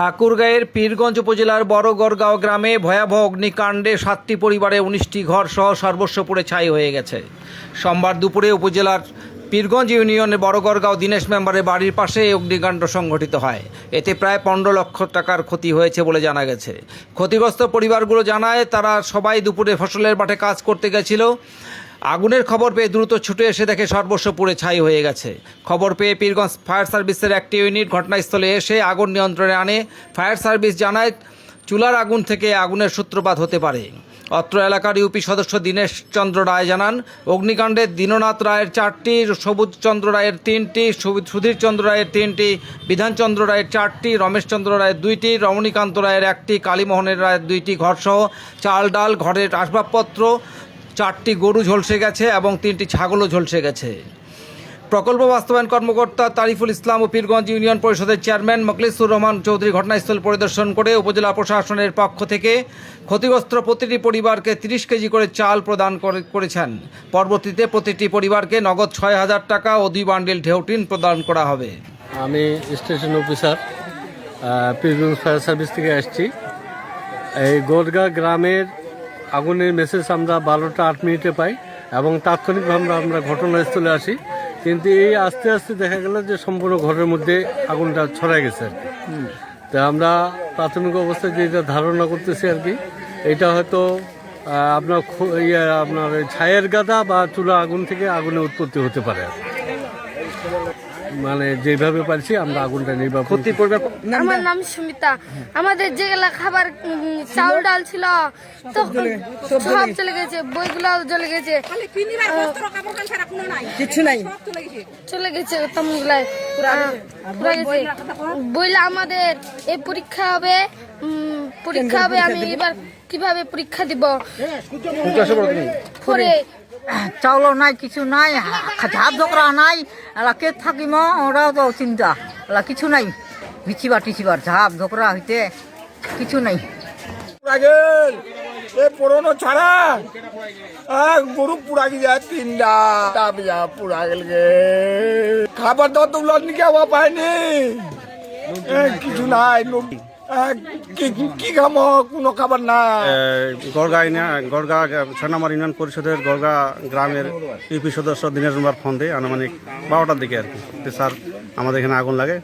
ঠাকুরগাঁয়ের পীরগঞ্জ উপজেলার বড়গড়গাঁও গ্রামে ভয়াবহ অগ্নিকাণ্ডে 7টি পরিবারে 19টি ঘর সহ সর্বস্ব পুড়ে ছাই হয়ে গেছে। সোমবার দুপুরে উপজেলার পীরগঞ্জ ইউনিয়নের বড়গড়গাঁও দীনেশ মেম্বারের বাড়ির পাশে এই অগ্নিকাণ্ড সংঘটিত হয়। এতে প্রায় 15 লক্ষ টাকার ক্ষতি হয়েছে বলে জানা গেছে। ক্ষতিগ্রস্ত পরিবারগুলো জানায় তারা সবাই দুপুরে ফসলের মাঠে কাজ করতে গেছিল। আগুনের খবর পেয়ে দ্রুত ছুটে এসে দেখে সর্বস্ব পুড়ে ছাই হয়ে গেছে। খবর পেয়ে পীরগঞ্জ ফায়ার সার্ভিসের একটি ইউনিট ঘটনাস্থলে এসে আগুন নিয়ন্ত্রণে আনে। ফায়ার সার্ভিস জানায় চুলার আগুন থেকে আগুনের সূত্রপাত হতে পারে। অত্র এলাকার ইউপি সদস্য দীনেশ চন্দ্র রায় জানান, অগ্নিকাণ্ডে দীননাথ রায়ের 4টি, সবুজ চন্দ্র রায়ের 3টি, সুধীর চন্দ্র রায়ের 3টি, বিধানচন্দ্র রায়ের 4টি, রমেশ চন্দ্র রায়ের 2টি, রমণীকান্ত রায়ের 1টি, কালীমোহনের রায়ের 2টি ঘরসহ চাল ডাল, ঘরের আসবাবপত্র, 4টি গরু ঝলসে গেছে এবং 3টি ছাগলও ঝলসে গেছে। প্রকল্প বাস্তবায়ন কর্মকর্তা তারিফুল ইসলাম ও পীরগঞ্জ ইউনিয়ন পরিষদের চেয়ারম্যান মখলিসুর রহমান চৌধুরী ঘটনাস্থল পরিদর্শন করে উপজেলা প্রশাসনের পক্ষ থেকে ক্ষতিগ্রস্ত প্রতিটি পরিবারকে 30 কেজি করে চাল প্রদান করেছেন। পরবর্তীতে প্রতিটি পরিবারকে নগদ 6,000 টাকা ও 2 বান্ডিল ঢেউটিন প্রদান করা হবে। আমি station officer Pirganj fire service থেকে আসছি। এই গোরগা গ্রামের আগুনের মেসেজ আমরা 12টা 8 মিনিটে পাই এবং তাৎক্ষণিকভাবে আমরা ঘটনাস্থলে আসি, কিন্তু এই আস্তে আস্তে দেখা গেল যে সম্পূর্ণ ঘরের মধ্যে আগুনটা ছড়ায় গেছে আর কি। তো আমরা প্রাথমিক অবস্থায় যেটা ধারণা করতেছি আর কি, এটা হয়তো আপনার ছায়ের গাদা বা চুলা আগুন থেকে আগুনের উৎপত্তি হতে পারে। মানে যেভাবে পারছি আমরা আগুনটা নির্বাপন করতে পারবো। আমার নাম সুমিতা। আমাদের যেগুলা খাবার চাউল ডাল ছিল তো সব চলে গেছে, বইগুলো জ্বলে গেছে, কিছু নাই, চলে গেছে তেমনগুলাই বইলে আমাদের এই পরীক্ষা হবে, আমি এবার কিভাবে পরীক্ষা দিব পরে চাউল নাই, কিছু নাই, ঝাপ ঝগড়া নাই, এলা কে থাকিম ওরাও তো চিন্তা, এলা কিছু নাই, বিছিবার ঝাপ ঝগড়া হইতে কিছু নাই। পুরনো ছাড়া গরু পুরা গিয়ে 3টা পুরা গেল গে। খাবার দাবার তো নিকে হওয়া পায়নি, কিছু নাই, কি খামো, কোনো খাবার নাই। গড়গা 6 নম্বর ইউনিয়ন পরিষদের গড়গা গ্রামের ইউপি সদস্য দীনেশ মেম্বার ফোন দেয় আনুমানিক 12টার দিকে আর কি। স্যার আমাদের এখানে আগুন লাগে,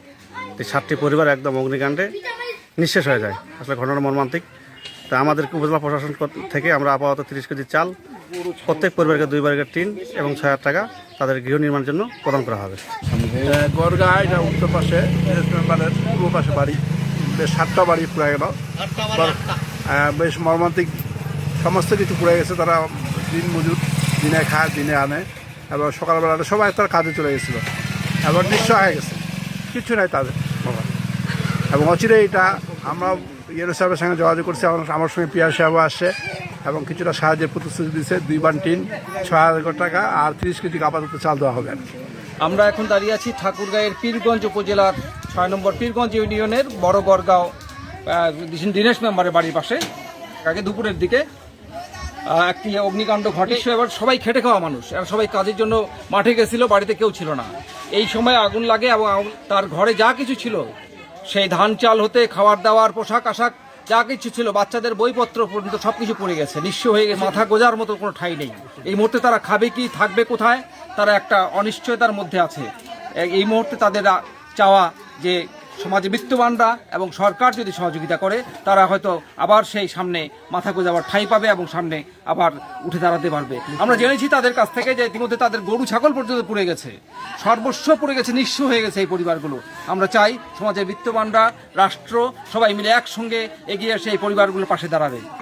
7টি পরিবার একদম অগ্নিকাণ্ডে নিঃশেষ হয়ে যায়। আসলে ঘটনা মর্মান্তিক। তা আমাদের উপজেলা প্রশাসন থেকে আমরা আপাতত 30 কেজি চাল, প্রত্যেক পরিবারকে 2 বারের টিন এবং 6,000 টাকা তাদের গৃহ নির্মাণের জন্য প্রদান করা হবে। গড়গা এটা উত্তর পাশে, মেম্বারের পূর্ব পাশে বাড়ি, বেশ 7টা বাড়ি পুড়ে গেল। বেশ মর্মান্তিক, সমস্ত কিছু পুড়ে গেছে। তারা দিন মজুর, দিনে খায় দিনে আনে এবং সকালবেলাটা সবাই তার কাজে চলে গেছিলো এবং নিঃস্ব হয়ে গেছে, কিছু নাই তাদের। এবং অচিরে এটা আমরা ইয়েরো সাহেবের সঙ্গে যোগাযোগ করছি, আমার সঙ্গে পিয়ার সাহেবও আসছে এবং কিছুটা সাহায্যের প্রতিশ্রুতি দিচ্ছে। 2 বান টিন, 6,000 টাকা আর 30 কেজি আপাতত চাল দেওয়া হবে। আমরা এখন দাঁড়িয়ে আছি ঠাকুরগাঁয়ের পীরগঞ্জ উপজেলার 6 নম্বর পীরগঞ্জ ইউনিয়নের বড়গড়গাঁও দীনেশ মেম্বারের বাড়ির পাশে। আগে দুপুরের দিকে একটি অগ্নিকাণ্ড ঘটে। এবার সবাই খেটে খাওয়া মানুষ, এরা সবাই কাজের জন্য মাঠে গেছিল, বাড়িতে কেউ ছিল না। এই সময় আগুন লাগে এবং তার ঘরে যা কিছু ছিল, সেই ধান চাল হতে খাবার দাবার, পোশাক আশাক যা কিছু ছিল, বাচ্চাদের বইপত্র পর্যন্ত সব কিছু পড়ে গেছে, নিঃস্ব হয়ে গেছে। মাথা গোজার মতো কোনো ঠাঁই নেই। এই মুহূর্তে তারা খাবে কি, থাকবে কোথায়, তারা একটা অনিশ্চয়তার মধ্যে আছে। এই মুহূর্তে তাদের চাওয়া যে সমাজে বিত্তবানরা এবং সরকার যদি সহযোগিতা করে, তারা হয়তো আবার সেই সামনে মাথা গোজাবার ঠাঁই পাবে এবং সামনে আবার উঠে দাঁড়াতে পারবে। আমরা জেনেছি তাদের কাছ থেকে যে ইতিমধ্যে তাদের গরু ছাগল পর্যন্ত পুড়ে গেছে, সর্বস্ব পুড়ে গেছে, নিঃস্ব হয়ে গেছে এই পরিবারগুলো। আমরা চাই সমাজের বিত্তবানরা, রাষ্ট্র সবাই মিলে একসঙ্গে এগিয়ে এসে এই পরিবারগুলোর পাশে দাঁড়াবে।